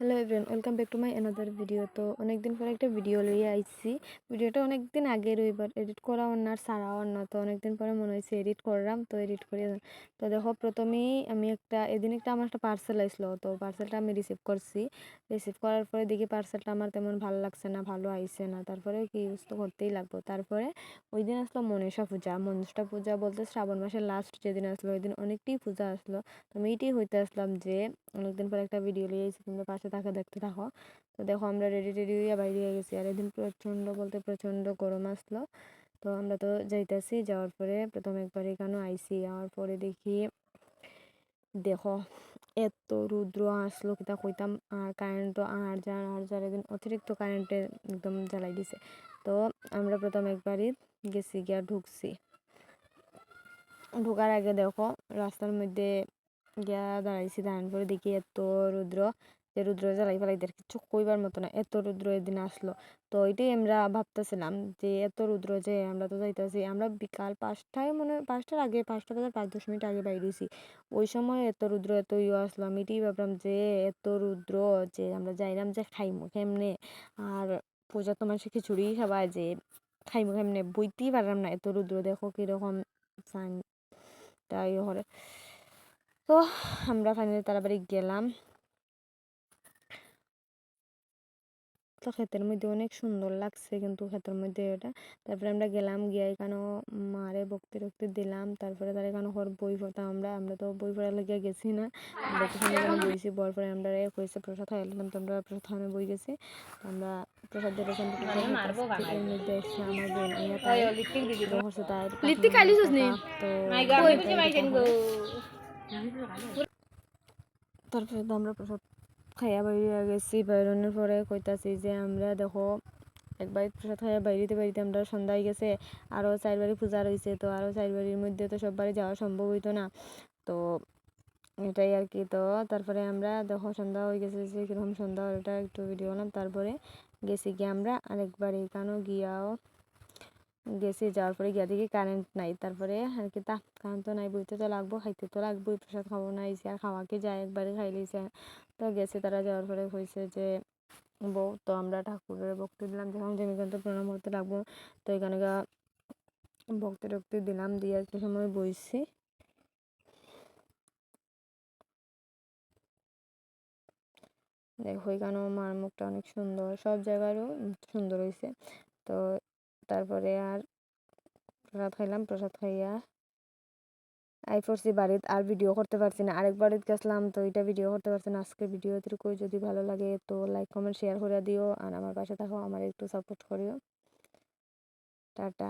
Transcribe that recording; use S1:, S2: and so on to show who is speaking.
S1: Hello everyone, welcome back to my another video. তো অনেকদিন পরে একটা ভিডিও লইয়ে আইছি। ভিডিওটা অনেকদিন আগে রইবার এডিট করা অন্য আর সারা অন্য, তো অনেকদিন পরে মনে হয়েছে এডিট করলাম, তো এডিট করে। তো দেখো, প্রথমেই আমি এদিন আমার একটা পার্সেল আইসলো, তো পার্সেলটা আমি রিসিভ করছি। রিসিভ করার পরে দেখি পার্সেলটা আমার তেমন ভালো লাগছে না, ভালো আইসে না। তারপরে কি ইউজ তো করতেই লাগবো। তারপরে ওই দিন আসলো মনসা পূজা। মনসা পূজা বলতে শ্রাবণ মাসের লাস্ট যেদিন আসলো ওই দিন অনেকটাই পূজা আসলো। তো আমি এইটাই হইতে আসলাম যে অনেকদিন পর একটা ভিডিও লিয়ে এসেছি, তোমরা পাশে দেখতে থাকো। তো দেখো, আমরা রেডি হয়ে বাইরে হয়ে গেছি। আর এদিন প্রচণ্ড বলতে প্রচণ্ড গরম আসলো। তো আমরা তো যাইতেছি, যাওয়ার পরে প্রথম একবার এখানে আইসি, যাওয়ার পরে দেখো এত রুদ্র আসলো কিতা কইতাম। আর কারেন্টও আর যার এদিন অতিরিক্ত কারেন্টে একদম জ্বালাই দিছে। তো আমরা প্রথম একবারই গেছি গিয়া ঢুকছি। ঢোকার আগে দেখো রাস্তার মধ্যে গিয়া দাঁড়াইছি, দাঁড়ানোর পরে দেখি এত রুদ্র, যে রুদ্র জ্বালাই ফেলাইদের কিছু কইবার মতো না, এত রুদ্র এদিন আসলো। তো ওইটাই আমরা ভাবতেছিলাম যে এত রুদ্র, যে আমরা তো যাইতেছি, আমরা বিকাল 5টায়, মনে হয় 5টার আগে, 5টা বাজার 5-10 মিনিট আগে বাইরেছি। ওই সময় এত রুদ্র এত আসলো, আমি এটাই ভাবলাম যে এত রুদ্র, যে আমরা যাইলাম যে খাইমু কেমনে। আর পূজা তো মানুষের খিচুড়ি সবাই, যে খাইমু কেমনে বইতেই পারলাম না, এত রুদ্র দেখো কিরকম তাই হরে। তো আমরা ফাইনালি তাড়াতাড়ি গেলাম। তো ক্ষেতের মধ্যে অনেক সুন্দর লাগছে, কিন্তু ক্ষেতের মধ্যে এটা। তারপরে আমরা গেলাম, গিয়ে এখানেও মারে বকতে টকতে দিলাম। তারপরে তার এখানে হর বই পড়তাম, আমরা তো বই পড়ার লাগিয়ে গেছি না, আমরা তো সামনে এখানে বইছি। বর পরে আমরা কইছে প্রসাদ খাইলাম, তো আমরা প্রসাদ খাওয়ানো বই গেছি। আমরা প্রসাদ দিয়ে এর মধ্যে এসছে আমার বোন আইয়া, তাই হচ্ছে তার তারপরে তো আমরা প্রসাদ খাইয়া বাইরে গেছি। বাইরনের পরে কইতাছি যে আমরা দেখো একবার প্রসাদ খাইয়া বাইরিতে আমরা সন্ধ্যা হয়ে গেছে, আরও 4 বাড়ি পূজা রয়েছে। তো আরও 4 বাড়ির মধ্যে তো সব বাড়ি যাওয়া সম্ভব হইতো না, তো এটাই আর কি। তো তারপরে আমরা দেখো সন্ধ্যা হয়ে গেছে, যে কীরকম সন্ধ্যা ওটা একটু ভিডিও করলাম। তারপরে গেছি গিয়ে আমরা আরেকবার এখানেও গেছি, যাওয়ার পরে গিয়া দেখি কারেন্ট নাই। তারপরে আর কি কারেন্ট তো নাই, বইতে তো লাগবো, খাইতে তো লাগবোই, প্রসাদ খাবো না আইসি, আর খাওয়া কি যায়, একবারে খাই লইছে। তো গেছে তারা, যাওয়ার পরে হয়েছে যে বউ, তো আমরা ঠাকুরের ভক্তি দিলাম, যখন জমিকান্ত প্রণাম করতে লাগবো। তো এখানে ভক্তি টক্তি দিলাম, দিয়ে একটু সময় বইছি। দেখো এখানেও মার মুখটা অনেক সুন্দর, সব জায়গারও সুন্দর হয়েছে। তো তারপরে আর প্রসাদ খাইলাম, প্রসাদ খাইয়া আই পড়ছি বাড়িতে, আর ভিডিও করতে পারছি না। আরেক বাড়িতে গেছিলাম, তো এটা ভিডিও করতে পারছি না। আজকে ভিডিও কই যদি ভালো লাগে তো লাইক কমেন্ট শেয়ার করে দিও, আর আমার পাশে থাকো, আমার একটু সাপোর্ট করিও। টাটা।